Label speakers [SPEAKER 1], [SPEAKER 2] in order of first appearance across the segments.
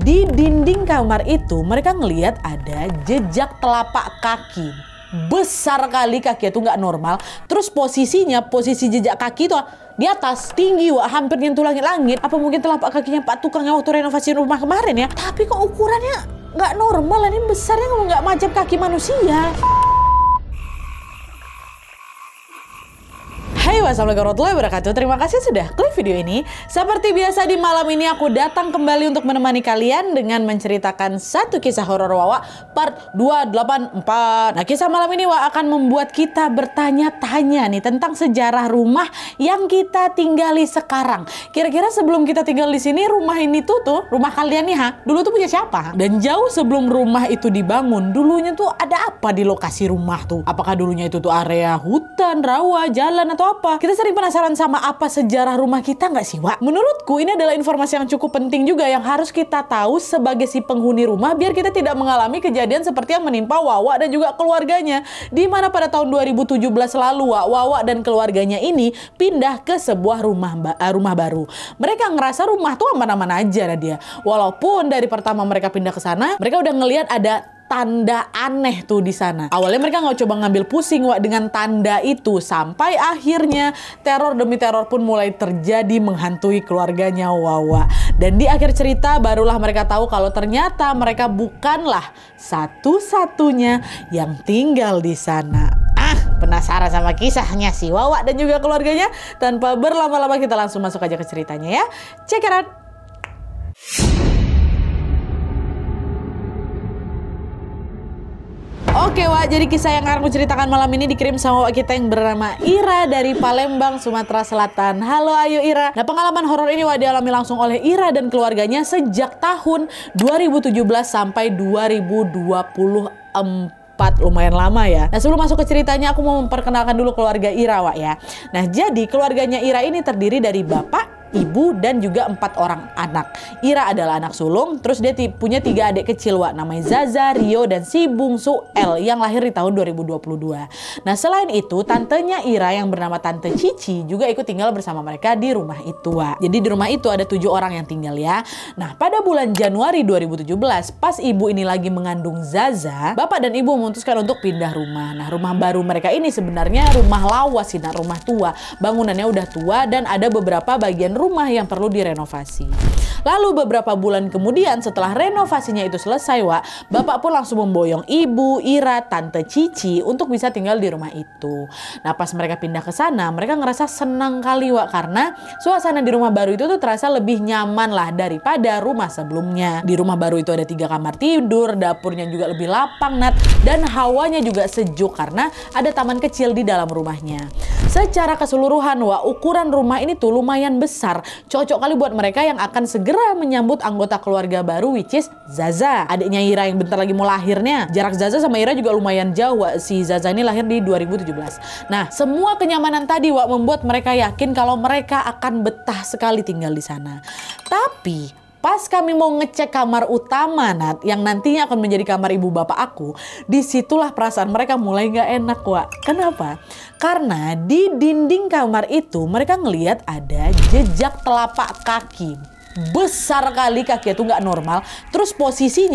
[SPEAKER 1] Di dinding kamar itu mereka ngelihat ada jejak telapak kaki. Besar kali kaki itu nggak normal. Terus posisi jejak kaki itu di atas, tinggi, wah, hampir nyentuh langit-langit. Apa mungkin telapak kakinya Pak Tukang yang waktu renovasi rumah kemarin ya? Tapi kok ukurannya nggak normal, ini besarnya nggak macam kaki manusia. Hai, wassalamualaikum warahmatullahi wabarakatuh. Terima kasih sudah klik video ini. Seperti biasa di malam ini aku datang kembali untuk menemani kalian dengan menceritakan satu kisah horor Wawa part 284. Nah, kisah malam ini Wawa akan membuat kita bertanya-tanya nih tentang sejarah rumah yang kita tinggali sekarang. Kira-kira sebelum kita tinggal di sini, rumah ini tuh rumah kalian nih dulu tuh punya siapa? Dan jauh sebelum rumah itu dibangun, dulunya tuh ada apa di lokasi rumah tuh? Apakah dulunya itu tuh area hutan, rawa, jalan atau apa? Kita sering penasaran sama apa sejarah rumah kita nggak sih, Wak? Menurutku ini adalah informasi yang cukup penting juga yang harus kita tahu sebagai si penghuni rumah biar kita tidak mengalami kejadian seperti yang menimpa Wawa dan juga keluarganya. Di mana pada tahun 2017 lalu, Wawa dan keluarganya ini pindah ke sebuah rumah baru. Mereka ngerasa rumah tuh aman-aman aja dia. Walaupun dari pertama mereka pindah ke sana, mereka udah ngelihat ada tanda aneh tuh di sana. Awalnya mereka nggak coba ngambil pusing dengan tanda itu, sampai akhirnya teror demi teror pun mulai terjadi menghantui keluarganya Wawa. Dan di akhir cerita barulah mereka tahu kalau ternyata mereka bukanlah satu-satunya yang tinggal di sana. Penasaran sama kisahnya si Wawa dan juga keluarganya? Tanpa berlama-lama kita langsung masuk aja ke ceritanya ya. Check it out. Oke, Wak, jadi kisah yang akan aku ceritakan malam ini dikirim sama Wak kita yang bernama Ira dari Palembang, Sumatera Selatan. Halo, ayo Ira. Nah, pengalaman horor ini Wak dialami langsung oleh Ira dan keluarganya sejak tahun 2017 sampai 2024. Lumayan lama ya. Nah, sebelum masuk ke ceritanya aku mau memperkenalkan dulu keluarga Ira, Wak ya. Nah, jadi keluarganya Ira ini terdiri dari bapak, ibu, dan juga 4 orang anak. Ira adalah anak sulung, terus dia punya 3 adik kecil, Wak, namanya Zaza, Rio, dan si bungsu El yang lahir di tahun 2022. Nah, selain itu tantenya Ira yang bernama Tante Cici juga ikut tinggal bersama mereka di rumah itu, Wak. Jadi di rumah itu ada 7 orang yang tinggal ya. Nah, pada bulan Januari 2017 pas ibu ini lagi mengandung Zaza, bapak dan ibu memutuskan untuk pindah rumah. Nah, rumah baru mereka ini sebenarnya rumah lawas sih, rumah tua. Bangunannya udah tua dan ada beberapa bagian rumah yang perlu direnovasi. Lalu beberapa bulan kemudian setelah renovasinya itu selesai, Wak, bapak pun langsung memboyong ibu, Ira, Tante Cici untuk bisa tinggal di rumah itu. Nah, pas mereka pindah ke sana, mereka ngerasa senang kali, Wak, karena suasana di rumah baru itu tuh terasa lebih nyaman lah daripada rumah sebelumnya. Di rumah baru itu ada 3 kamar tidur, dapurnya juga lebih lapang, Nat, dan hawanya juga sejuk karena ada taman kecil di dalam rumahnya. Secara keseluruhan, Wak, ukuran rumah ini tuh lumayan besar. Cocok kali buat mereka yang akan segera menyambut anggota keluarga baru, which is Zaza, adiknya Ira yang bentar lagi mau lahirnya. Jarak Zaza sama Ira juga lumayan jauh, Wak. Si Zaza ini lahir di 2017. Nah, semua kenyamanan tadi, Wak, membuat mereka yakin kalau mereka akan betah sekali tinggal di sana. Tapi pas kami mau ngecek kamar utama, Nat, yang nantinya akan menjadi kamar ibu bapak aku, disitulah perasaan mereka mulai nggak enak, Wak. Kenapa? Karena di dinding kamar itu mereka ngelihat ada jejak telapak kaki. Besar kali kaki itu nggak normal. Terus posisi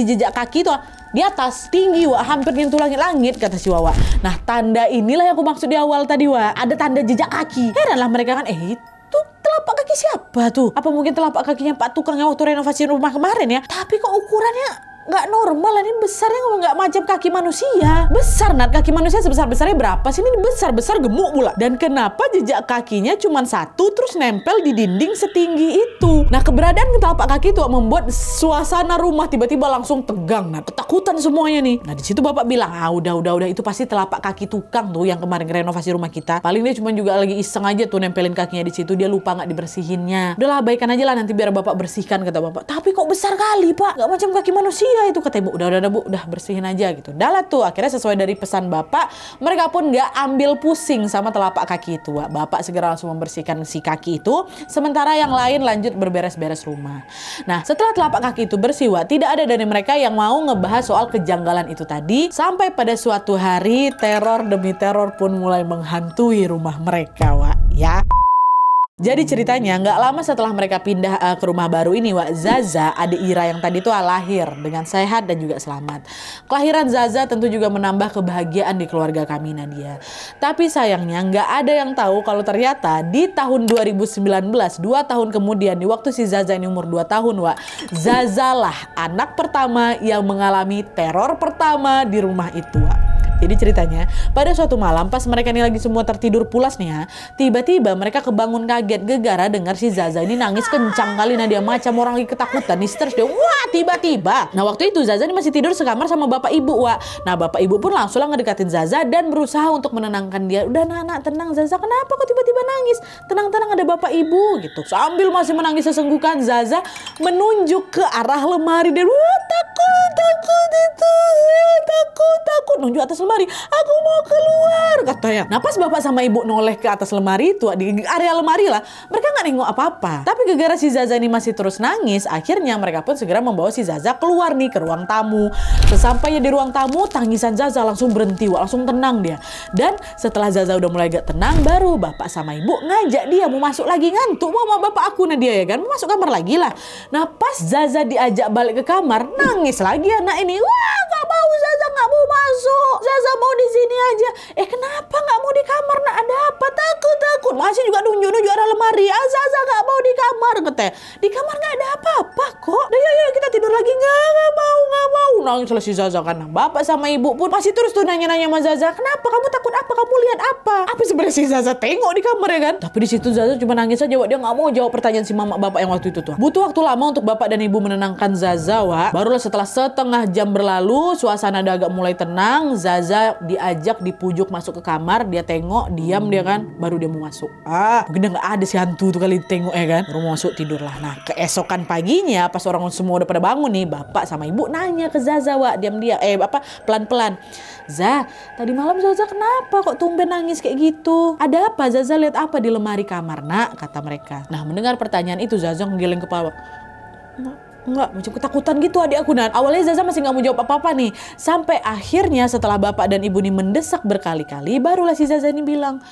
[SPEAKER 1] jejak kaki itu di atas, tinggi, Wak, hampir nyentuh langit-langit, kata si Wawa. Nah, tanda inilah yang aku maksud di awal tadi, Wak. Ada tanda jejak kaki. Heranlah mereka kan, itu telapak kaki siapa tuh? Apa mungkin telapak kakinya Pak Tukang yang waktu renovasi rumah kemarin ya? Tapi kok ukurannya nggak normal, ini besarnya nggak macam kaki manusia. Besar, Nat, kaki manusia sebesar-besarnya berapa sih? Ini besar-besar gemuk pula. Dan kenapa jejak kakinya cuma 1 terus nempel di dinding setinggi itu? Nah, keberadaan telapak kaki itu membuat suasana rumah tiba-tiba langsung tegang, Nat. Ketakutan semuanya nih. Nah, di situ bapak bilang, udah, itu pasti telapak kaki tukang tuh yang kemarin renovasi rumah kita. Paling dia cuma juga lagi iseng aja tuh nempelin kakinya di situ, dia lupa nggak dibersihinnya. Udahlah, abaikan aja lah, nanti biar bapak bersihkan, kata bapak. Tapi kok besar kali, Pak? Nggak macam kaki manusia itu, kata ibu. Udah Bu, udah bersihin aja gitu. Udah lah tuh, akhirnya sesuai dari pesan bapak, mereka pun nggak ambil pusing sama telapak kaki itu, Wak. Bapak segera langsung membersihkan si kaki itu, sementara yang lain lanjut berberes-beres rumah. Nah, setelah telapak kaki itu bersih, Wak, tidak ada dari mereka yang mau ngebahas soal kejanggalan itu tadi, sampai pada suatu hari teror demi teror pun mulai menghantui rumah mereka, Wak, ya. Jadi ceritanya nggak lama setelah mereka pindah ke rumah baru ini, Wak, Zaza, adik Ira yang tadi tuh lahir dengan sehat dan juga selamat. Kelahiran Zaza tentu juga menambah kebahagiaan di keluarga kami, Nadia. Tapi sayangnya nggak ada yang tahu kalau ternyata di tahun 2019, 2 tahun kemudian, di waktu si Zaza ini umur 2 tahun, Wak, Zaza lah anak pertama yang mengalami teror pertama di rumah itu, Wak. Jadi ceritanya, pada suatu malam pas mereka ini lagi semua tertidur pulas nih ya, tiba-tiba mereka kebangun kaget gegara dengar si Zaza ini nangis kencang kali. Nah, dia macam orang lagi ketakutan, histeris dia. Wah, tiba-tiba. Nah, waktu itu Zaza ini masih tidur sekamar sama bapak ibu, Wak. Nah, bapak ibu pun langsung ngedekatin Zaza dan berusaha untuk menenangkan dia. Udah, nak, tenang Zaza, kenapa kok tiba-tiba nangis? Tenang-tenang, ada bapak ibu gitu. Sambil masih menangis sesenggukan, Zaza menunjuk ke arah lemari dan wah, takut itu, takut. Nunjuk atas lemari, aku mau keluar katanya. Nah, pas bapak sama ibu noleh ke atas lemari itu, di area lemari lah, mereka nggak nengok apa-apa. Tapi gara-gara si Zaza ini masih terus nangis, akhirnya mereka pun segera membawa si Zaza keluar nih ke ruang tamu. Sesampainya di ruang tamu, tangisan Zaza langsung berhenti, Wak, langsung tenang dia. Dan setelah Zaza udah mulai agak tenang, baru bapak sama ibu ngajak dia mau masuk lagi, ngantuk mau bapak aku, nah dia ya kan mau masuk kamar lagi lah. Nah, pas Zaza diajak balik ke kamar, nangis lagi anak ini. Wah, nggak mau Zaza, nggak mau masuk. Zaza mau di sini aja. Kenapa nggak mau di kamar, nak? Ada apa? Takut. Masih juga nunjuk arah lemari. Zaza nggak mau di kamar, katanya. Di kamar nggak ada apa-apa kok. Nah, ya kita tidur lagi. Nggak mau. Nangis selesai Zaza kan. Nah, bapak sama ibu pun masih terus tuh nanya-nanya sama Zaza. Kenapa? Kamu takut apa? Kamu lihat apa? Apa sebenarnya si Zaza tengok di kamar ya kan? Tapi di situ Zaza cuma nangis aja, Wak. Dia nggak mau jawab pertanyaan si mama bapak yang waktu itu tuh. Butuh waktu lama untuk bapak dan ibu menenangkan Zaza, Wak. Barulah setelah setengah jam berlalu, suasana udah agak mulai tenang. Zaza diajak dipujuk masuk ke kamar, dia tengok, diam dia kan, baru dia mau masuk. Mungkin dia nggak ada si hantu tuh kali tengok ya kan, baru mau masuk tidur lah. Nah, keesokan paginya pas orang semua udah pada bangun nih, bapak sama ibu nanya ke Zaza, Wak, diam-diam, pelan-pelan. Za, tadi malam Zaza kenapa kok tumben nangis kayak gitu? Ada apa? Zaza lihat apa di lemari kamar, nak? Kata mereka. Nah, mendengar pertanyaan itu Zaza ngeleng kepala. Enggak, macam ketakutan gitu adik aku. Dan awalnya Zaza masih nggak mau jawab apa-apa nih. Sampai akhirnya setelah bapak dan ibu ini mendesak berkali-kali, barulah si Zaza ini bilang,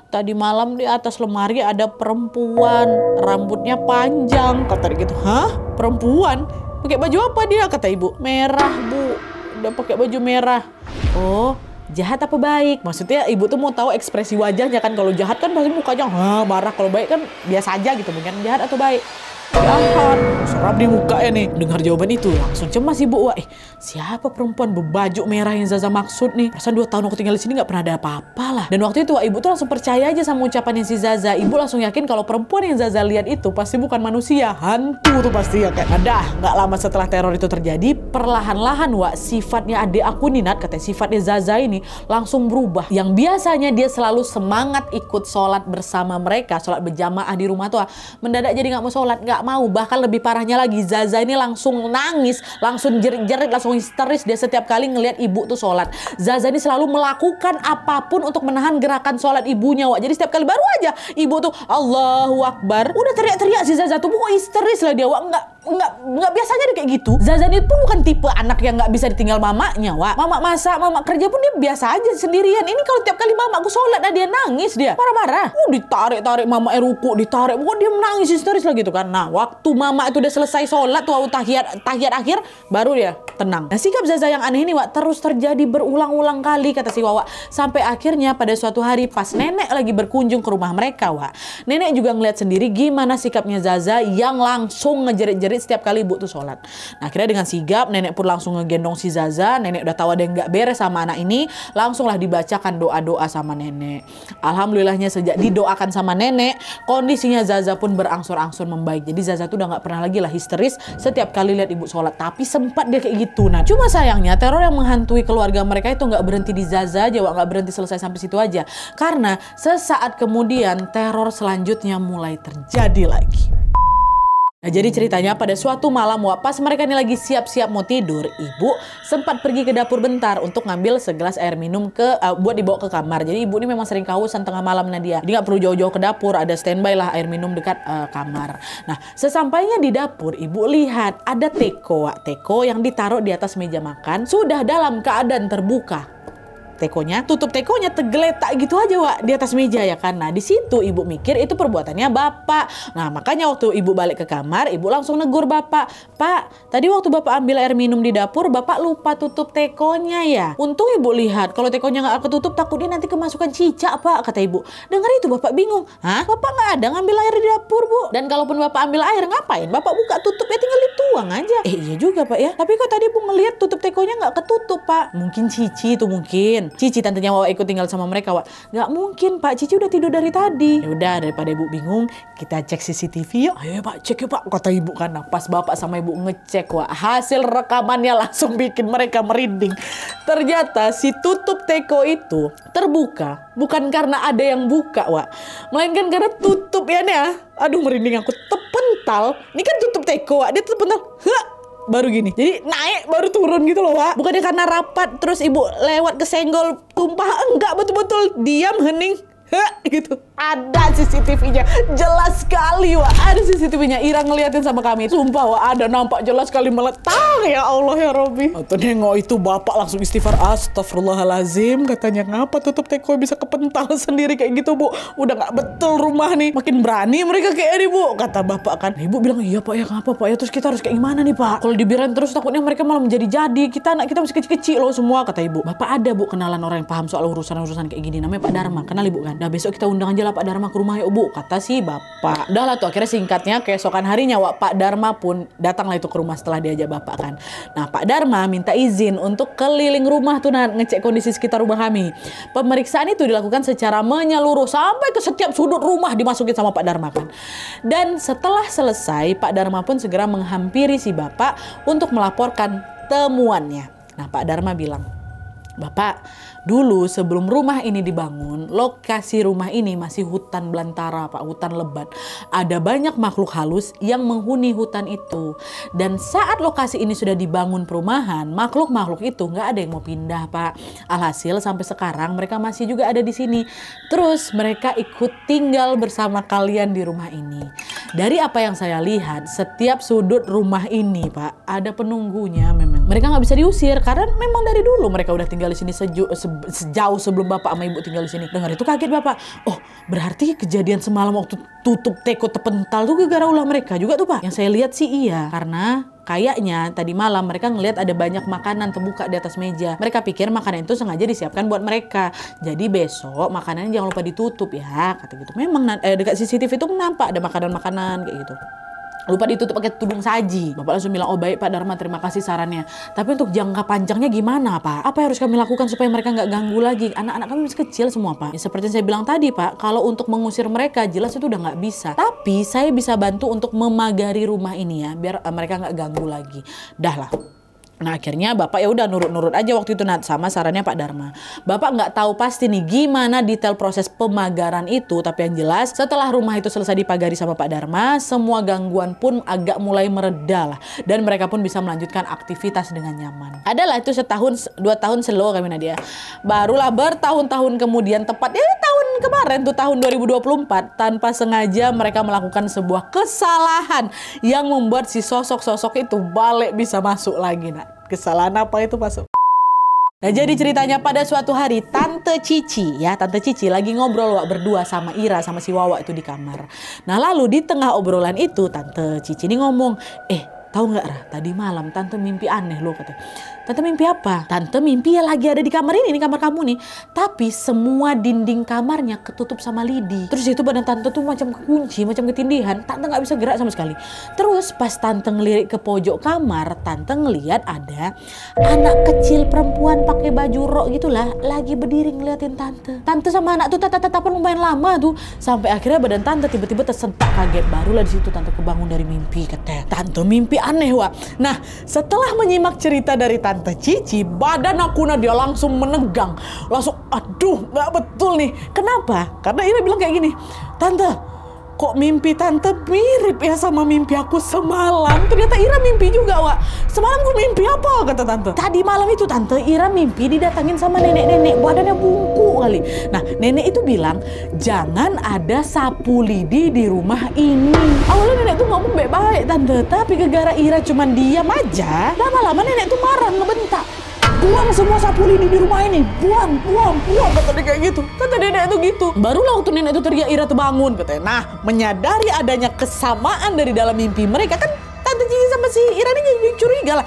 [SPEAKER 1] tadi malam di atas lemari ada perempuan, rambutnya panjang. Kata dia gitu. Hah? Perempuan? Pakai baju apa dia? Kata ibu. Merah, Bu. Udah pakai baju merah. Oh, jahat apa baik? Maksudnya ibu tuh mau tahu ekspresi wajahnya kan. Kalau jahat kan pasti mukanya marah. Kalau baik kan biasa aja gitu. Mungkin jahat atau baik. Jahat, serap di mukanya nih. Dengar jawaban itu langsung cemas ibu. Wah, siapa perempuan berbaju merah yang Zaza maksud nih? Perasaan 2 tahun aku tinggal di sini nggak pernah ada apa-apa lah. Dan waktu itu ibu tuh langsung percaya aja sama ucapannya si Zaza. Ibu langsung yakin kalau perempuan yang Zaza lihat itu pasti bukan manusia, hantu tuh pasti ya kan. Nah, nggak lama setelah teror itu terjadi, perlahan-lahan, Wak, sifatnya adik aku nih, Nat, katanya sifatnya Zaza ini langsung berubah. Yang biasanya dia selalu semangat ikut sholat bersama mereka, sholat berjamaah di rumah tuh, mendadak jadi nggak mau sholat, nggak mau. Bahkan lebih parahnya lagi, Zaza ini langsung nangis, langsung jerit-jerit, langsung histeris dia setiap kali ngelihat ibu tuh sholat. Zaza ini selalu melakukan apapun untuk menahan gerakan sholat ibunya, Wak. Jadi setiap kali baru aja ibu tuh Allahu Akbar, udah teriak-teriak si Zaza tuh, pokoknya histeris lah dia, Wak. Nggak biasanya dia kayak gitu. Zaza ini pun bukan tipe anak yang nggak bisa ditinggal mamanya, Wak. Mama masak, mama kerja pun dia biasa aja sendirian. Ini kalau tiap kali mama aku sholat, dia nangis dia, marah-marah. Ditarik-tarik mama ruku, ditarik, pokoknya dia menangis histeris lah gitu kan. Nah, waktu mama itu udah selesai sholat tuh, tahiyat akhir, baru dia tenang. Nah, sikap Zaza yang aneh ini, Wak, terus terjadi berulang-ulang kali, kata si Wawa. Sampai akhirnya pada suatu hari pas nenek lagi berkunjung ke rumah mereka, Wak, nenek juga ngeliat sendiri gimana sikapnya Zaza yang langsung ngejerit-jerit setiap kali ibu tuh sholat. Nah, akhirnya dengan sigap nenek pun langsung ngegendong si Zaza. Nenek udah tahu ada yang nggak beres sama anak ini, langsunglah dibacakan doa-doa sama nenek. Alhamdulillahnya sejak didoakan sama nenek, kondisinya Zaza pun berangsur-angsur membaik. Jadi Zaza tuh udah nggak pernah lagi lah histeris setiap kali lihat ibu sholat. Tapi sempat dia kayak gitu. Nah, cuma sayangnya teror yang menghantui keluarga mereka itu nggak berhenti di Zaza aja, nggak berhenti selesai sampai situ aja. Karena sesaat kemudian teror selanjutnya mulai terjadi lagi. Nah, jadi ceritanya pada suatu malam, Wak, pas mereka ini lagi siap-siap mau tidur, ibu sempat pergi ke dapur bentar untuk ngambil segelas air minum buat dibawa ke kamar. Jadi ibu ini memang sering kehausan tengah malam, Nadia. Jadi nggak perlu jauh-jauh ke dapur, ada standby lah air minum dekat kamar. Nah, sesampainya di dapur, ibu lihat ada teko, Wak, teko yang ditaruh di atas meja makan sudah dalam keadaan terbuka. tekonya, tutup tekonya tergeletak gitu aja Wak di atas meja ya kan. Nah di situ ibu mikir itu perbuatannya bapak. Nah makanya waktu ibu balik ke kamar, ibu langsung negur bapak. Pak, tadi waktu bapak ambil air minum di dapur, bapak lupa tutup tekonya ya. Untung ibu lihat kalau tekonya nggak ketutup, takutnya nanti kemasukan cicak Pak, kata ibu. Dengar itu bapak bingung. Hah? Bapak nggak ada ngambil air di dapur Bu? Dan kalaupun bapak ambil air ngapain? Bapak buka tutup ya tinggal dituang aja. Iya juga Pak ya. Tapi kok tadi ibu ngelihat tutup tekonya nggak ketutup Pak? Mungkin Cici itu mungkin. Cici tantenya Wawa ikut tinggal sama mereka Wak. Nggak mungkin Pak, Cici udah tidur dari tadi. Ya udah daripada ibu bingung, kita cek CCTV yuk. Ayo Pak, cek yuk Pak, kata ibu kan. Nah, pas bapak sama ibu ngecek Wak, hasil rekamannya langsung bikin mereka merinding. Ternyata si tutup teko itu terbuka bukan karena ada yang buka Wak, melainkan karena tutup ya nih ya. Aduh merinding aku, tepental. Ini kan tutup teko Wak, dia terpental. Baru gini, jadi naik baru turun gitu loh Wak. Bukannya karena rapat terus ibu lewat kesenggol tumpah, enggak, betul-betul diam hening gitu. Ada CCTV-nya jelas sekali Wak, ada CCTV-nya. Ira ngeliatin sama kami, sumpah Wak, ada nampak jelas sekali meletang. Ya Allah ya Robbi. Atau nengok itu bapak langsung istighfar, astagfirullahalazim, katanya ngapa tutup teko bisa kepental sendiri kayak gitu Bu, udah nggak betul rumah nih, makin berani mereka kayak ini Bu, kata bapak kan. Ibu bilang iya Pak ya, ngapa Pak ya, terus kita harus kayak gimana nih Pak, kalau dibiarin terus takutnya mereka malah menjadi-jadi, kita anak kita masih kecil-kecil loh semua, kata ibu. Bapak ada Bu kenalan orang yang paham soal urusan-urusan kayak gini, namanya Pak Dharma, kenal ibu kan. Nah besok kita undang aja lah Pak Dharma ke rumah yuk Bu, kata si bapak. Udah lah tuh akhirnya singkatnya keesokan harinya Wak, Pak Dharma pun datanglah itu ke rumah setelah diajak bapak kan. Nah Pak Dharma minta izin untuk keliling rumah tuh ngecek kondisi sekitar rumah kami. Pemeriksaan itu dilakukan secara menyeluruh sampai ke setiap sudut rumah dimasukin sama Pak Dharma kan. Dan setelah selesai Pak Dharma pun segera menghampiri si bapak untuk melaporkan temuannya. Nah Pak Dharma bilang, Bapak, dulu sebelum rumah ini dibangun, lokasi rumah ini masih hutan belantara Pak, hutan lebat. Ada banyak makhluk halus yang menghuni hutan itu. Dan saat lokasi ini sudah dibangun perumahan, makhluk-makhluk itu nggak ada yang mau pindah Pak. Alhasil sampai sekarang mereka masih juga ada di sini. Terus mereka ikut tinggal bersama kalian di rumah ini. Dari apa yang saya lihat, setiap sudut rumah ini Pak, ada penunggunya memang. Mereka nggak bisa diusir karena memang dari dulu mereka udah tinggal di sini sejauh sebelum bapak sama ibu tinggal di sini. Dengar itu kaget bapak. Oh, berarti kejadian semalam waktu tutup teko terpental tuh gara-gara ulah mereka juga tuh Pak. Yang saya lihat sih iya, karena kayaknya tadi malam mereka ngelihat ada banyak makanan terbuka di atas meja. Mereka pikir makanan itu sengaja disiapkan buat mereka. Jadi besok makanannya jangan lupa ditutup ya, kata gitu. Memang dekat CCTV itu nampak ada makanan-makanan kayak gitu. Lupa ditutup pakai tudung saji. Bapak langsung bilang, oh baik Pak Dharma, terima kasih sarannya. Tapi untuk jangka panjangnya gimana Pak? Apa yang harus kami lakukan supaya mereka nggak ganggu lagi? Anak-anak kami masih kecil semua Pak. Ya, seperti yang saya bilang tadi Pak, kalau untuk mengusir mereka jelas itu udah nggak bisa. Tapi saya bisa bantu untuk memagari rumah ini ya, biar mereka nggak ganggu lagi. Dah lah. Nah akhirnya bapak ya udah nurut-nurut aja waktu itu sama sarannya Pak Dharma. Bapak nggak tahu pasti nih gimana detail proses pemagaran itu, tapi yang jelas setelah rumah itu selesai dipagari sama Pak Dharma, semua gangguan pun agak mulai mereda lah, dan mereka pun bisa melanjutkan aktivitas dengan nyaman. Adalah itu setahun 2 tahun slow kami Nadia. Barulah bertahun-tahun kemudian, tepatnya tahun kemarin tuh tahun 2024, tanpa sengaja mereka melakukan sebuah kesalahan yang membuat si sosok-sosok itu balik bisa masuk lagi nak. Kesalahan apa itu masuk? Nah jadi ceritanya pada suatu hari Tante Cici lagi ngobrol Wak berdua sama Ira sama si Wawa itu di kamar. Nah lalu di tengah obrolan itu Tante Cici ini ngomong, tahu nggak Ra, tadi malam Tante mimpi aneh loh katanya. Tante mimpi apa? Tante mimpi ya lagi ada di kamar ini kamar kamu nih. Tapi semua dinding kamarnya ketutup sama lidi. Terus itu badan Tante tuh macam kekunci, macam ketindihan. Tante nggak bisa gerak sama sekali. Terus pas Tante ngelirik ke pojok kamar, Tante ngeliat ada anak kecil perempuan pakai baju rok gitulah, lagi berdiri ngeliatin Tante. Tante sama anak tuh tatapan lumayan lama tuh. Sampai akhirnya badan Tante tiba-tiba tersentak kaget. Barulah di situ Tante kebangun dari mimpi katanya. Tante mimpi aneh Wak. Nah setelah menyimak cerita dari Tante Cici, badan aku Nadia langsung menegang. Langsung aduh gak betul nih. Kenapa? Karena Ira bilang kayak gini, Tante kok mimpi Tante mirip ya sama mimpi aku semalam. Ternyata Ira mimpi juga Wak. Semalam gue mimpi apa kata Tante? Tadi malam itu Tante Ira mimpi didatangin sama nenek-nenek, badannya bungkuk kali. Nah nenek itu bilang jangan ada sapu lidi di rumah ini. Awalnya nenek tuh ngomong baik-baik Tante, tapi gara-gara Ira cuman diam aja, lama-lama nenek tuh marah ngebentak. buang semua sapu lidi di rumah ini, buang, kata dia kayak gitu. Kata nenek itu gitu. Barulah waktu nenek itu teriak, Ira tuh bangun katanya. Nah, menyadari adanya kesamaan dari dalam mimpi mereka, kan Tante Cici sama si Ira ini jadi curiga lah.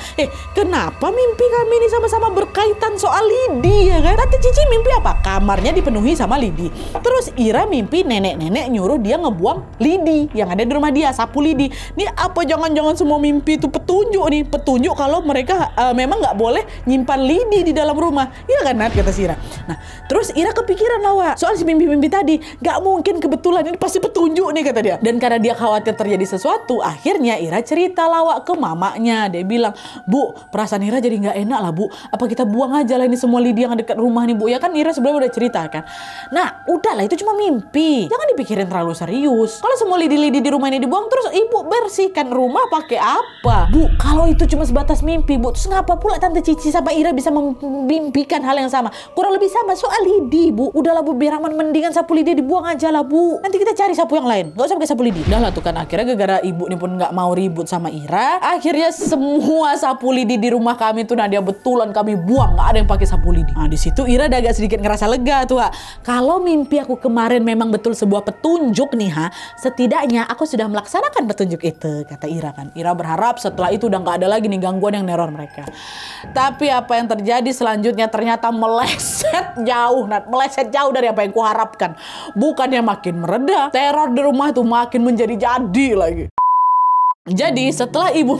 [SPEAKER 1] Kenapa mimpi kami ini sama-sama berkaitan soal lidi ya kan? Tante Cici mimpi apa? Kamarnya dipenuhi sama lidi. Terus Ira mimpi nenek-nenek nyuruh dia ngebuang lidi yang ada di rumah dia, sapu lidi. Ini apa jangan-jangan semua mimpi itu petunjuk nih? Petunjuk kalau mereka memang nggak boleh nyimpan lidi di dalam rumah. Iya kan Nat, kata si Ira. Nah, terus Ira kepikiran lah Wak, soal si mimpi-mimpi tadi. Nggak mungkin kebetulan, ini pasti petunjuk nih kata dia. Dan karena dia khawatir terjadi sesuatu, akhirnya Ira cerita lawak ke mamanya. Dia bilang, Bu, perasaan Ira jadi nggak enak lah Bu. Apa kita buang aja lah ini semua lidi yang dekat rumah nih Bu? Ya kan Ira sebelumnya udah cerita kan. Nah, udahlah itu cuma mimpi. Jangan dipikirin terlalu serius. Kalau semua lidi-lidi di rumah ini dibuang, terus ibu bersihkan rumah pakai apa? Bu, kalau itu cuma sebatas mimpi Bu, terus ngapa pula Tante Cici sama Ira bisa memimpikan hal yang sama? Kurang lebih sama soal lidi Bu. Udahlah Bu, biar aman, mendingan sapu lidi dibuang aja lah Bu. Nanti kita cari sapu yang lain. Gak usah pakai sapu lidi. Udahlah tuh kan, akhirnya gara-gara ibu ini pun nggak mau ribut sama Ira, akhirnya semua sapu lidi di rumah kami tuh Nadia betulan kami buang, nggak ada yang pakai sapu lidi. Nah di situ Ira udah agak sedikit ngerasa lega tuh. Kalau mimpi aku kemarin memang betul sebuah petunjuk nih setidaknya aku sudah melaksanakan petunjuk itu, kata Ira kan. Ira berharap setelah itu udah nggak ada lagi nih gangguan yang neror mereka. Tapi apa yang terjadi selanjutnya ternyata meleset jauh, meleset jauh dari apa yang kuharapkan. Bukannya makin mereda, teror di rumah tuh makin menjadi-jadi lagi. Jadi setelah ibu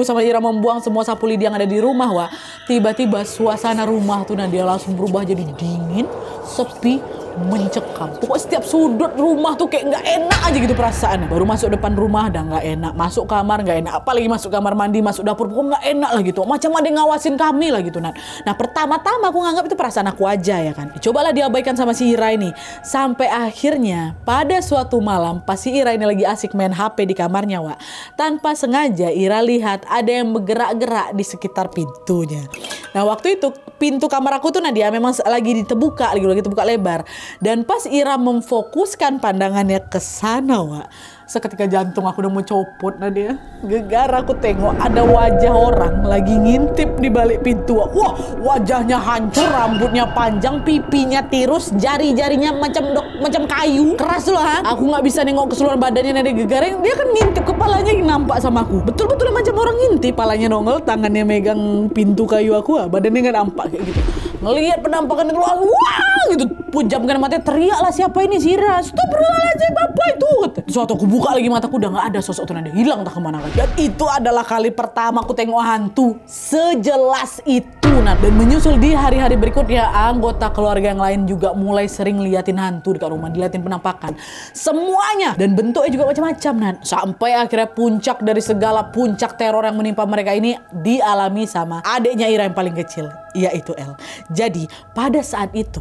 [SPEAKER 1] sama Ira membuang semua sapu lidi yang ada di rumah tiba-tiba suasana rumah tuh dia langsung berubah jadi dingin, sepi, mencekam. Pokoknya setiap sudut rumah tuh kayak nggak enak aja gitu perasaannya. Baru masuk depan rumah udah nggak enak, masuk kamar nggak enak, apalagi masuk kamar mandi, masuk dapur, pokoknya nggak enak lah gitu. Macam ada yang ngawasin kami lah gitu. Nah pertama-tama aku nganggap itu perasaan aku aja ya kan. Cobalah diabaikan sama si Ira ini. Sampai akhirnya pada suatu malam pas si Ira ini lagi asik main HP di kamarnya tanpa sengaja Ira lihat ada yang bergerak-gerak di sekitar pintunya. Nah waktu itu pintu kamar aku tuh Nadia memang lagi terbuka lebar. Dan pas Ira memfokuskan pandangannya ke sana seketika jantung aku udah mau copot Nadia. Gegar aku tengok ada wajah orang lagi ngintip di balik pintu. Wah, wajahnya hancur, rambutnya panjang, pipinya tirus, jari-jarinya macam kayu. Keras loh Aku nggak bisa nengok keseluruhan badannya Nadia. Gegar, dia kan ngintip, kepalanya nampak sama aku. Betul-betul macam orang ngintip, kepalanya nongol, tangannya megang pintu kayu aku, badannya nggak nampak kayak gitu. Ngelihat penampakan itu, wah gitu, pejamkan matanya, teriaklah siapa ini, si Ira. Astagfirullahaladzim, apa itu? Suatu aku buka lagi mataku, udah nggak ada sosok itu Nadia, hilang entah kemana lagi. Dan itu adalah kali pertama aku tengok hantu sejelas itu. Dan menyusul di hari-hari berikutnya, anggota keluarga yang lain juga mulai sering liatin hantu dekat rumah, diliatin penampakan semuanya, dan bentuknya juga macam-macam sampai akhirnya puncak dari segala puncak teror yang menimpa mereka ini dialami sama adiknya Ira yang paling kecil, yaitu El. Jadi pada saat itu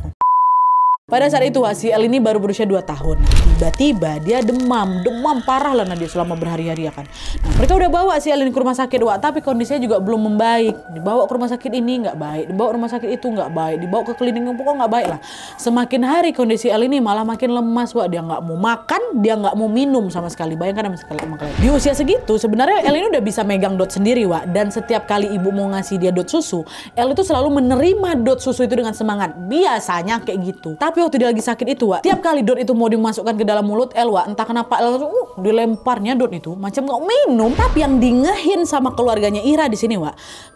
[SPEAKER 1] si El ini baru berusia 2 tahun. Tiba-tiba dia demam parah lah dia selama berhari-hari ya kan. Nah, mereka udah bawa si El ini ke rumah sakit tapi kondisinya juga belum membaik. Dibawa ke rumah sakit ini nggak baik, dibawa ke rumah sakit itu nggak baik, dibawa ke klinik pokoknya nggak baik lah. Semakin hari kondisi El ini malah makin lemas dia nggak mau makan, dia nggak mau minum sama sekali. Bayangkan sama sekali emang kalian. Di usia segitu sebenarnya El ini udah bisa megang dot sendiri dan setiap kali ibu mau ngasih dia dot susu, El itu selalu menerima dot susu itu dengan semangat. Biasanya kayak gitu. Tapi waktu dia lagi sakit itu tiap kali dot itu mau dimasukkan ke dalam mulut El entah kenapa El dilemparnya dot itu macam nggak minum. Tapi yang dingehin sama keluarganya Ira di sini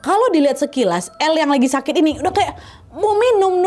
[SPEAKER 1] kalau dilihat sekilas El yang lagi sakit ini udah kayak mau minum,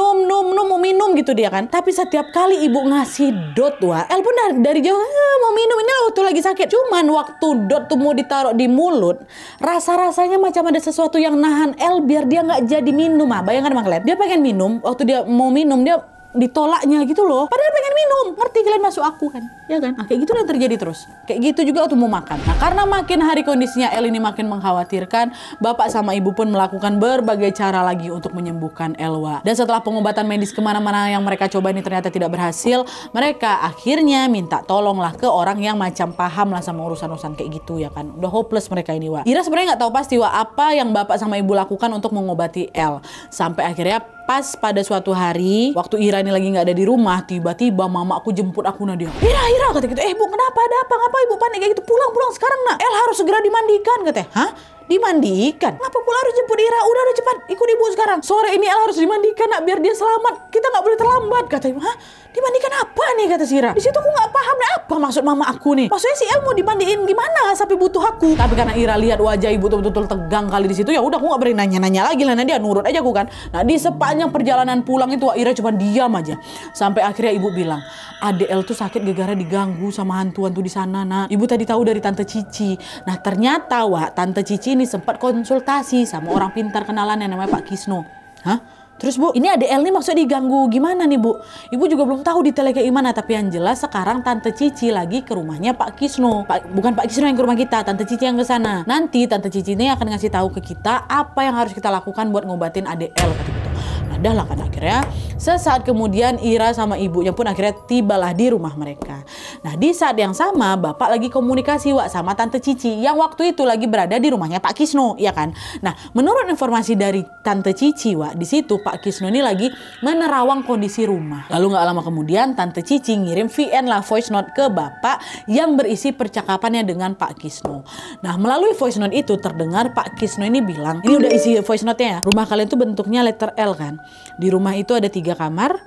[SPEAKER 1] mau minum gitu dia kan. Tapi setiap kali ibu ngasih dot El pun dari jauh mau minum, ini waktu lagi sakit. Cuman waktu dot tuh mau ditaruh di mulut, rasa-rasanya macam ada sesuatu yang nahan El biar dia nggak jadi minum. Bayangkan kalian, dia pengen minum, waktu dia mau minum dia ditolaknya gitu loh, padahal pengen minum. Ngerti kalian masuk aku kan, ya kan? Kayak gitu yang terjadi terus. Kayak gitu juga waktu mau makan. Nah karena makin hari kondisinya El ini makin mengkhawatirkan, bapak sama ibu pun melakukan berbagai cara lagi untuk menyembuhkan Elwa. Dan setelah pengobatan medis kemana-mana yang mereka coba ini ternyata tidak berhasil, mereka akhirnya minta tolonglah ke orang yang macam paham lah sama urusan-urusan kayak gitu ya kan. Udah hopeless mereka ini Ira sebenarnya nggak tahu pasti apa yang bapak sama ibu lakukan untuk mengobati El. Sampai akhirnya pas pada suatu hari waktu Ira ini lagi nggak ada di rumah, tiba-tiba mama aku jemput aku Nadia. Ira kata gitu. Bu, kenapa, ada apa? Ngapa ibu panik kayak gitu? Pulang sekarang nak. El harus segera dimandikan katanya. Hah? Dimandikan? Ngapa pula harus jemput Ira? Udah cepat ikut ibu sekarang. Sore ini El harus dimandikan nak, biar dia selamat. Kita nggak boleh terlambat katanya. Hah? Dimandikan apa nih kata si Ira. Di situ aku nggak paham nih apa maksud mama aku nih. Maksudnya si El mau dimandiin gimana sampai butuh aku. Tapi karena Ira lihat wajah ibu betul-betul tegang kali di situ, ya udah aku nggak berani nanya-nanya lagi lah. Nah dia nurut aja aku kan. Nah di sepanjang perjalanan pulang itu Ira cuma diam aja. Sampai akhirnya ibu bilang, adek El tuh sakit gara-gara diganggu sama hantu-hantu di sana. Nah ibu tadi tahu dari tante Cici. Nah ternyata tante Cici ini sempat konsultasi sama orang pintar kenalan yang namanya Pak Kisno. Hah? Terus Bu, ini adek El nih maksudnya diganggu gimana nih Bu? Ibu juga belum tahu detailnya kayak gimana, tapi yang jelas sekarang Tante Cici lagi ke rumahnya Pak Kisno. Bukan Pak Kisno yang ke rumah kita, Tante Cici yang ke sana. Nanti Tante Cici ini akan ngasih tahu ke kita apa yang harus kita lakukan buat ngobatin adek El kata gitu. Nah dah lah kan akhirnya sesaat kemudian Ira sama ibunya pun akhirnya tibalah di rumah mereka. Nah di saat yang sama bapak lagi komunikasi sama Tante Cici yang waktu itu lagi berada di rumahnya Pak Kisno, ya kan? Nah menurut informasi dari Tante Cici di situ Pak Kisno ini lagi menerawang kondisi rumah. Lalu nggak lama kemudian Tante Cici ngirim VN lah voice note ke bapak yang berisi percakapannya dengan Pak Kisno. Nah melalui voice note itu terdengar Pak Kisno ini bilang, ini udah isi voice note-nya ya, rumah kalian tuh bentuknya letter L kan. Di rumah itu ada 3 kamar.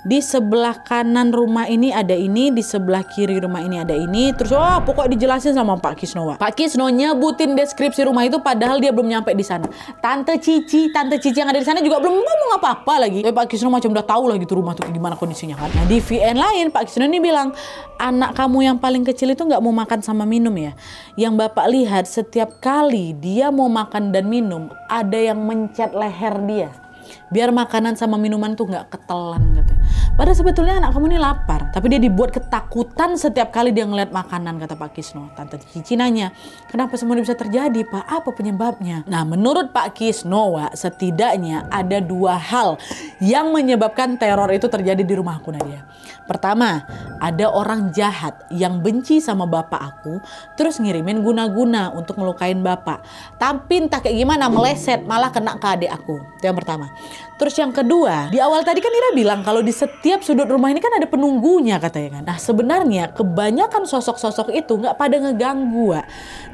[SPEAKER 1] Di sebelah kanan rumah ini ada ini, di sebelah kiri rumah ini ada ini. Terus pokoknya dijelasin sama Pak Kisno. Pak Kisno nyebutin deskripsi rumah itu padahal dia belum nyampe di sana. Tante Cici yang ada di sana juga belum ngomong apa-apa lagi. Tapi Pak Kisno macam udah tahu lah gitu rumah tuh gimana kondisinya kan. Nah di VN lain Pak Kisno ini bilang, anak kamu yang paling kecil itu nggak mau makan sama minum ya. Yang bapak lihat setiap kali dia mau makan dan minum ada yang mencet leher dia. Biar makanan sama minuman tuh nggak ketelan katanya. Padahal sebetulnya anak kamu ini lapar, tapi dia dibuat ketakutan setiap kali dia ngeliat makanan kata Pak Kisno. Tante Cici nanya, kenapa semua ini bisa terjadi Pak? Apa penyebabnya? Nah menurut Pak Kisno setidaknya ada 2 hal yang menyebabkan teror itu terjadi di rumahku Nadia. Pertama, ada orang jahat yang benci sama bapak aku, terus ngirimin guna-guna untuk ngelukain bapak. Tapi entah kayak gimana meleset malah kena ke adik aku. Itu yang pertama. Terus yang kedua, di awal tadi kan Ira bilang kalau di setiap sudut rumah ini kan ada penunggunya katanya kan. Nah sebenarnya kebanyakan sosok-sosok itu nggak pada ngeganggu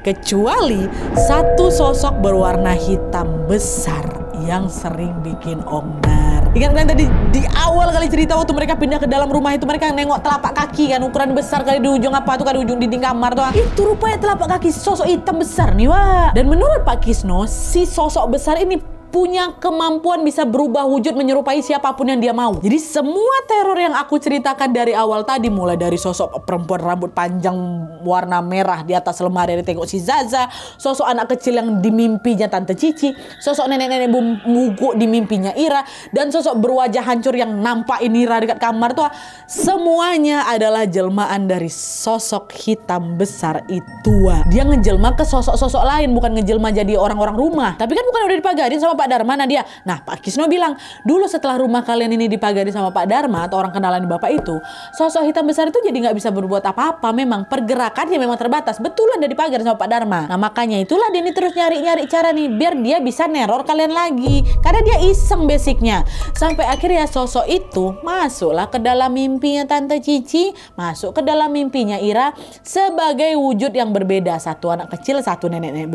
[SPEAKER 1] kecuali satu sosok berwarna hitam besar yang sering bikin ongnar. Ingat kan tadi di awal kali cerita waktu mereka pindah ke dalam rumah itu mereka nengok telapak kaki kan ukuran besar kali di ujung apa tuh kan di ujung dinding kamar tuh. Itu rupanya telapak kaki sosok hitam besar nih Dan menurut Pak Kisno si sosok besar ini punya kemampuan bisa berubah wujud menyerupai siapapun yang dia mau. Jadi semua teror yang aku ceritakan dari awal tadi, mulai dari sosok perempuan rambut panjang warna merah di atas lemari yang ditengok si Zaza, sosok anak kecil yang di mimpinya Tante Cici, sosok nenek-nenek bungku di mimpinya Ira, dan sosok berwajah hancur yang nampakin Ira dekat kamar tuh, semuanya adalah jelmaan dari sosok hitam besar itu. Dia ngejelma ke sosok-sosok lain, bukan ngejelma jadi orang-orang rumah. Tapi kan bukan udah dipagarin sama Pak Dharma Nadia. Nah Pak Kisno bilang dulu setelah rumah kalian ini dipagari sama Pak Dharma atau orang kenalan bapak itu, sosok hitam besar itu jadi nggak bisa berbuat apa-apa. Memang pergerakannya memang terbatas. Betulan dia dipagari sama Pak Dharma. Nah makanya itulah dia ini terus nyari-nyari cara nih biar dia bisa neror kalian lagi. Karena dia iseng basicnya. Sampai akhirnya sosok itu masuklah ke dalam mimpinya Tante Cici, masuk ke dalam mimpinya Ira sebagai wujud yang berbeda. Satu anak kecil, satu nenek-nenek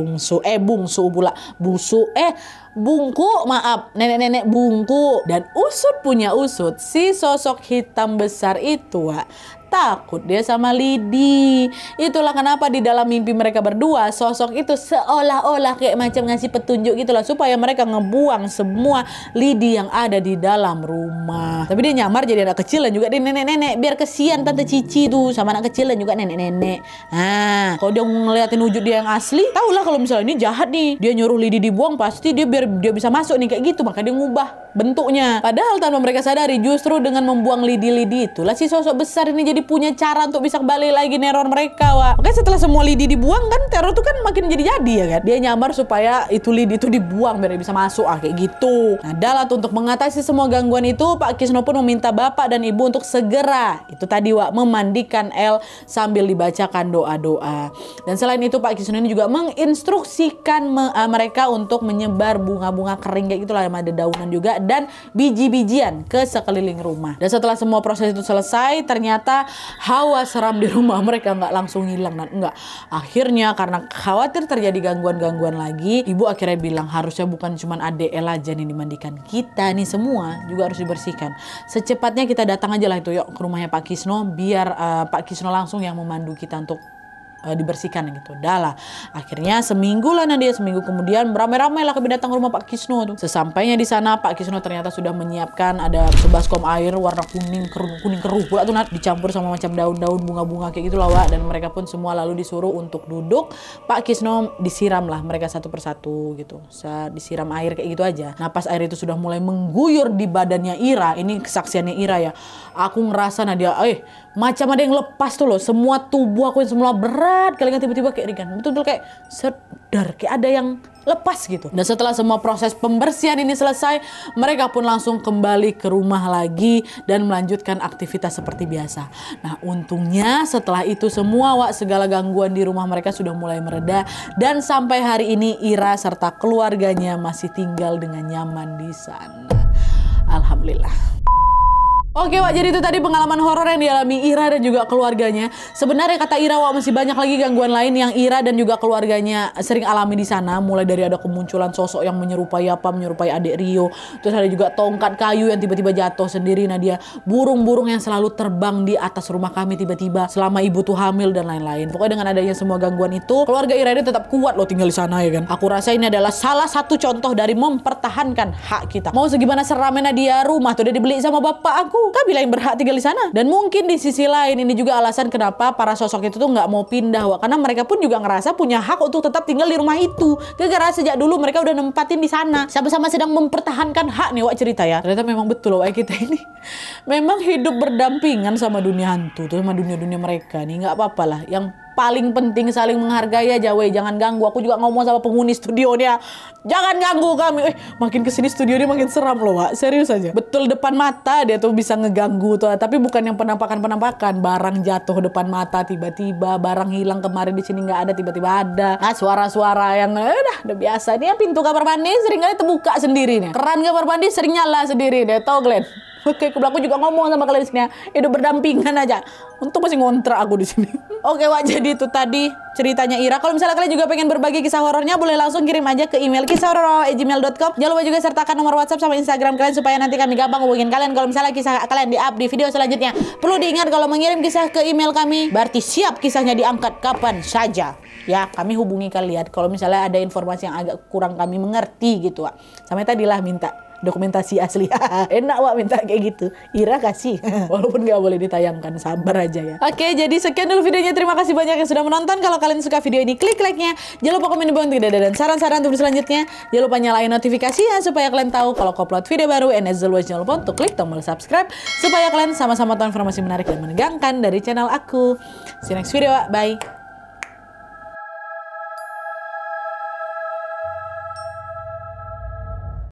[SPEAKER 1] nenek-nenek bungku. Dan usut punya usut, si sosok hitam besar itu takut dia sama Lidi. Itulah kenapa di dalam mimpi mereka berdua sosok itu seolah-olah kayak macam ngasih petunjuk gitulah supaya mereka ngebuang semua Lidi yang ada di dalam rumah. Tapi dia nyamar jadi anak kecil dan juga dia nenek-nenek biar kesian Tante Cici tuh sama anak kecil dan juga nenek-nenek. Nah kalau dia ngeliatin wujud dia yang asli, tahulah kalau misalnya ini jahat nih, dia nyuruh Lidi dibuang pasti dia biar dia bisa masuk nih kayak gitu, maka dia ngubah bentuknya. Padahal tanpa mereka sadari justru dengan membuang Lidi-Lidi itulah si sosok besar ini jadi jadi punya cara untuk bisa kembali lagi neror mereka, Wak. Makanya setelah semua lidi dibuang kan, teror tuh kan makin jadi-jadi ya kan. Dia nyamar supaya itu lidi itu dibuang biar bisa masuk, kayak gitu. Nah, Dalat untuk mengatasi semua gangguan itu, Pak Kisno pun meminta bapak dan ibu untuk segera, itu tadi Wak, memandikan El sambil dibacakan doa-doa. Dan selain itu Pak Kisno ini juga menginstruksikan mereka untuk menyebar bunga-bunga kering kayak gitulah, yang ada daunan juga, dan biji-bijian ke sekeliling rumah. Dan setelah semua proses itu selesai, ternyata hawa seram di rumah mereka nggak langsung hilang, dan enggak. Akhirnya karena khawatir terjadi gangguan-gangguan lagi, ibu akhirnya bilang harusnya bukan cuma adek El aja nih dimandikan, kita nih semua juga harus dibersihkan. Secepatnya kita datang aja lah itu yuk ke rumahnya Pak Kisno, biar Pak Kisno langsung yang memandu kita untuk dibersihkan gitu. Dah lah. Akhirnya seminggu lah Nadia, seminggu kemudian beramai-ramai lah kami datang ke rumah Pak Kisno tuh. Sesampainya di sana Pak Kisno ternyata sudah menyiapkan ada sebaskom air warna kuning keruh pula tuh dicampur sama macam daun-daun bunga-bunga kayak gitu lah, Wak. Dan mereka pun semua lalu disuruh untuk duduk. Pak Kisno disiram lah mereka satu persatu gitu. Disiram air kayak gitu aja. Nah, pas air itu sudah mulai mengguyur di badannya Ira, ini kesaksiannya Ira ya. Aku ngerasa Nadia, macam ada yang lepas tuh loh. Semua tubuh aku yang semula berat, kalian tiba-tiba kayak ringan. Betul-betul kayak sedar, kayak ada yang lepas gitu. Dan setelah semua proses pembersihan ini selesai, mereka pun langsung kembali ke rumah lagi dan melanjutkan aktivitas seperti biasa. Nah, untungnya setelah itu semua, Wak, segala gangguan di rumah mereka sudah mulai mereda, dan sampai hari ini Ira serta keluarganya masih tinggal dengan nyaman di sana. Alhamdulillah. Oke, Wak, jadi itu tadi pengalaman horor yang dialami Ira dan juga keluarganya. Sebenarnya kata Ira, Wak, masih banyak lagi gangguan lain yang Ira dan juga keluarganya sering alami di sana. Mulai dari ada kemunculan sosok yang menyerupai adik Rio. Terus ada juga tongkat kayu yang tiba-tiba jatuh sendiri. Nadia, burung-burung yang selalu terbang di atas rumah kami tiba-tiba selama ibu tuh hamil dan lain-lain. Pokoknya dengan adanya semua gangguan itu, keluarga Ira ini tetap kuat loh tinggal di sana ya kan. Aku rasa ini adalah salah satu contoh dari mempertahankan hak kita. Mau segimana seramnya Nadia, rumah tuh udah dibeli sama bapak aku. Kan bilang berhak tinggal di sana. Dan mungkin di sisi lain ini juga alasan kenapa para sosok itu tuh nggak mau pindah, Wak. Karena mereka pun juga ngerasa punya hak untuk tetap tinggal di rumah itu. Gara-gara sejak dulu mereka udah nempatin di sana. Sama-sama sedang mempertahankan hak nih, Wak, cerita ya. Ternyata memang betul, Wak, kita ini memang hidup berdampingan sama dunia hantu tuh, sama dunia-dunia mereka nih. Nggak apa-apa lah. Yang paling penting saling menghargai aja, weh, jangan ganggu. Aku juga ngomong sama penghuni studio dia, jangan ganggu kami. Makin kesini studio dia makin seram loh, Wak. Serius aja. Betul depan mata dia tuh bisa ngeganggu tuh, tapi bukan yang penampakan. Barang jatuh depan mata tiba-tiba, barang hilang kemarin di sini nggak ada tiba-tiba ada. Nah, suara-suara yang udah biasa. Ini pintu kamar mandi sering kali terbuka sendiri nih. Keran kamar mandi sering nyala sendiri deh, tau Glenn. Oke, aku juga ngomong sama kalian di sini ya, hidup berdampingan aja. Untung masih ngontrak aku di sini. Oke, Wak, jadi itu tadi ceritanya Ira. Kalau misalnya kalian juga pengen berbagi kisah horornya, boleh langsung kirim aja ke email kisahhoror@gmail.com. Jangan lupa juga sertakan nomor WhatsApp sama Instagram kalian supaya nanti kami gampang hubungin kalian. Kalau misalnya kisah kalian di-up di video selanjutnya. Perlu diingat kalau mengirim kisah ke email kami, berarti siap kisahnya diangkat kapan saja. Ya, kami hubungi kalian kalau misalnya ada informasi yang agak kurang kami mengerti gitu, Wak. Sampai tadilah minta dokumentasi asli. Enak, Wak, minta kayak gitu. Ira kasih. Walaupun gak boleh ditayangkan. Sabar aja ya. Oke, jadi sekian dulu videonya. Terima kasih banyak yang sudah menonton. Kalau kalian suka video ini, klik like-nya. Jangan lupa komen di bawah tidak ada dan saran-saran untuk selanjutnya. Jangan lupa nyalain notifikasinya supaya kalian tahu kalau aku upload video baru. And as always, jangan lupa untuk klik tombol subscribe supaya kalian sama-sama tahu informasi menarik dan menegangkan dari channel aku. See you next video, Wak. Bye.